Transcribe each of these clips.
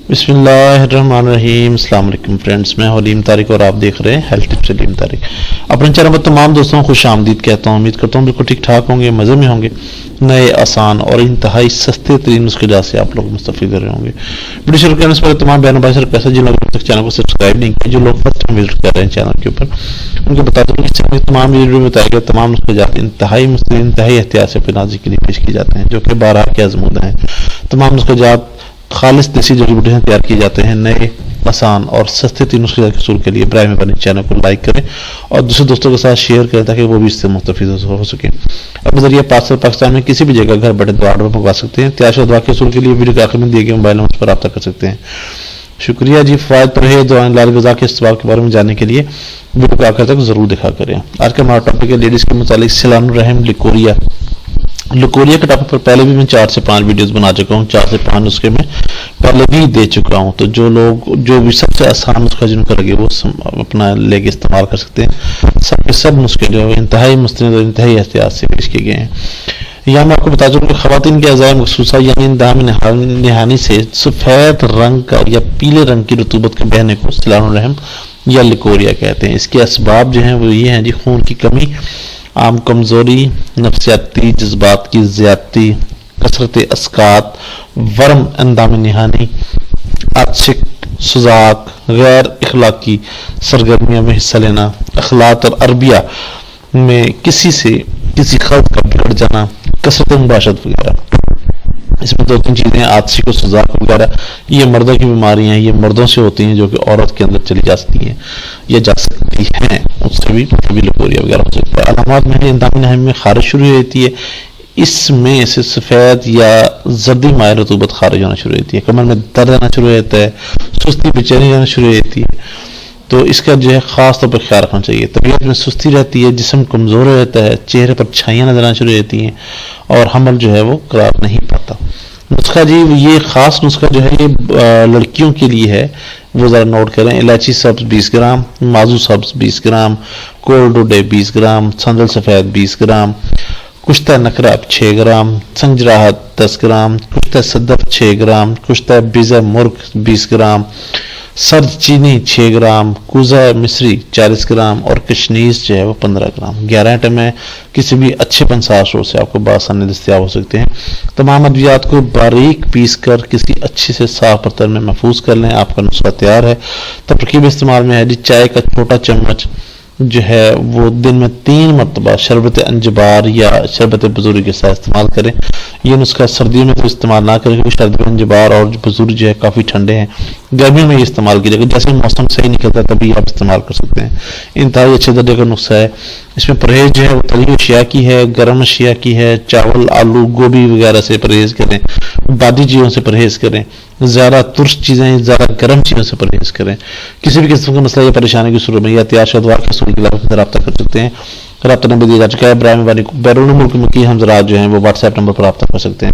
بسم اللہ الرحمن الرحیم۔ السلام علیکم فرینڈز، میں حلیم طارق اور آپ دیکھ رہے ہیں ہیلتھ ٹپس حلیم طارق۔ اپنے چینل پر تمام دوستوں کو خوش آمدید کہتا ہوں۔ امید کرتا ہوں بالکل ٹھیک ٹھاک ہوں گے، مزے میں ہوں گے۔ نئے آسان اور انتہائی سستے ترین نسخے جات سے آپ لوگ مستفید ہو رہے ہوں گے۔ ویڈیو شروع کرنے سے پہلے تمام بہنوں بھائی سے ریکویسٹ ہے جن لوگوں نے چینل کو سبسکرائب نہیں کیا، جو لوگ فرسٹ ٹائم وزٹ کر رہے ہیں چینل کے اوپر، ان کو بتا دوں کہ اس چینل میں تمام ویڈیو میں بتائے گئے تمام نسخے جات انتہائی مستقل انتہائی احتیاط سے نازی کے لیے پیش کیے جاتے ہیں، جو کہ 12 کے آزمودہ ہیں۔ تمام نسخے جات خالص دیسی جڑی بوٹیوں سے تیار کیے جاتے ہیں۔ نئے آسان اور سستے تین نسخے کے حصول کے لیے برائے مہربانی چینل کو لائک کریں اور دوسرے دوستوں کے ساتھ شیئر کریں تاکہ وہ بھی اس سے مستفید ہو سکیں۔ اب ذریعہ پارسل پاکستان میں کسی بھی جگہ گھر بیٹھے دعا آرڈر منگوا سکتے ہیں۔ تیار شدہ دعا کے حصول کے لیے ویڈیو کے آخر میں دیے گئے موبائل نمبر پر رابطہ کر سکتے ہیں۔ شکریہ جی۔ فوائد پرہیز اور لال غذا کے استعمال کے بارے میں جاننے کے لیے ویڈیو کے آخر تک ضرور دیکھا کریں۔ آج کا ہمارا ٹاپک ہے لیڈیز کے متعلق سیلان الرحم لیکوریا۔ لیکوریا کے ٹاپک پر پہلے بھی میں 4 سے 5 ویڈیوز بنا چکا ہوں، 4 سے 5 نسخے میں پہلے بھی دے چکا ہوں، تو جو بھی سب سے آسان نسخہ جن کو لگے وہ اپنا لے کے استعمال کر سکتے ہیں۔ سب کے سب نسخے جو ہے انتہائی مستند اور انتہائی احتیاط سے پیش کیے گئے ہیں۔ یہاں میں آپ کو بتا دوں کہ خواتین کے اعضاء مخصوصہ یعنی اندام نہانی سے سفید رنگ کا یا پیلے رنگ کی رطوبت کے بہنے کو سیلان الرحم یا لیکوریا کہتے ہیں۔ اس کے اسباب جو ہیں وہ یہ ہیں جی: خون کی کمی، عام کمزوری، نفسیاتی جذبات کی زیادتی، کثرت اسقاط، ورم اندام نہانی، عطشک، سوزاک، غیر اخلاقی سرگرمیوں میں حصہ لینا، اخلاط اور عربیہ میں کسی خلط کا بگڑ جانا، کثرت مباشرت وغیرہ۔ اس میں 2-3 چیزیں ہیں: عطشک و سوزاک وغیرہ، یہ مردوں کی بیماریاں ہیں، یہ مردوں سے ہوتی ہیں جو کہ عورت کے اندر چلی جا سکتی ہیں یا جا سکتی ہیں، اس سے بھی لیکوریا وغیرہ ہو سکتا ہے۔ علامات میں اندام نہانی میں خارش شروع ہوتی ہے، اس میں سے سفید یا زردی مائع رطوبت خارج ہونا شروع ہوتی ہے، کمر میں درد آنا شروع ہوتا ہے، سستی بے-چینی آنا شروع ہوتی ہے، تو اس کا جو ہے خاص طور پر خیال رکھنا چاہیے۔ طبیعت میں سستی رہتی ہے، جسم کمزور رہتا ہے، چہرے پر چھائیاں نظر آنا شروع ہوتی ہیں اور حمل جو ہے وہ قرار نہیں پاتا۔ نسخہ جی، یہ خاص نسخہ جو ہے یہ لڑکیوں کے لیے ہے، وہ ذرا نوٹ کریں۔ الائچی سبز 20 گرام، مازو سبز 20 gram, cold day 20 gram, Sandal سفید 20 gram, Kushta نکراب 6 gram, سنجراہت 10 gram, Kushta صدف 6 گرام، کشتہ بیزہ مرغ 20 گرام، سرد چینی 6 گرام، کوزہ مصری 40 گرام اور کشنیز جو ہے وہ 15 گرام۔ 11 آئٹم ہے، کسی بھی اچھے پنسار اسٹور سے آپ کو بآسانی دستیاب ہو سکتے ہیں۔ تمام ادویات کو باریک پیس کر کسی اچھے سے صاف برتن میں محفوظ کر لیں۔ آپ کا نسخہ تیار ہے۔ ترکیب استعمال میں ہے جی: چائے کا چھوٹا چمچ جو ہے وہ دن میں 3 مرتبہ شربت انجبار یا شربت بزوری کے ساتھ استعمال کریں۔ یہ نسخہ سردیوں میں تو استعمال نہ کریں کیونکہ شربت انجبار اور بزوری جو ہے کافی ٹھنڈے ہیں۔ گرمیوں میں یہ استعمال کیجیے گا، جیسے موسم صحیح نکلتا ہے تبھی آپ استعمال کر سکتے ہیں۔ انتہائی اچھے درجے کا نسخہ ہے۔ اس میں پرہیز جو ہے وہ تلی اشیاء کی ہے، گرم اشیاء کی ہے، چاول، آلو، گوبھی وغیرہ سے پرہیز کریں، بادی چیزوں سے پرہیز کریں، زیادہ ترش چیزیں، زیادہ گرم چیزوں سے پرہیز کریں۔ کسی بھی قسم کا مسئلہ یا پریشانی کی صورت میں یا احتیاط شدہ دعا کے حصول کے لیے رابطہ کر سکتے ہیں۔ رابطہ نمبر دیا جا چکا ہے۔ برائے مہربانی بیرون ملک میں کی ہم حضرات جو ہیں وہ واٹس ایپ نمبر پر رابطہ کر سکتے ہیں۔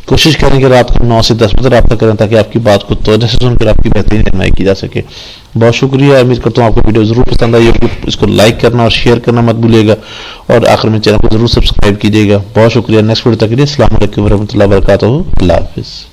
کوشش کریں کہ رات کو 9 سے 10 بجے رابطہ کریں تاکہ آپ کی بات کو توجہ سے سن کر آپ کی بہترین رہنمائی کی جا سکے۔ بہت شکریہ۔ امید کرتا ہوں آپ کو ویڈیو ضرور پسند آئی ہوگی۔ اس کو لائک کرنا اور شیئر کرنا مت بھولیے گا اور آخر میں چینل کو ضرور سبسکرائب کیجیے گا۔ بہت شکریہ۔ نیکسٹ ویڈیو تک کے لیے السلام علیکم ورحمۃ اللہ وبرکاتہ۔ اللہ حافظ۔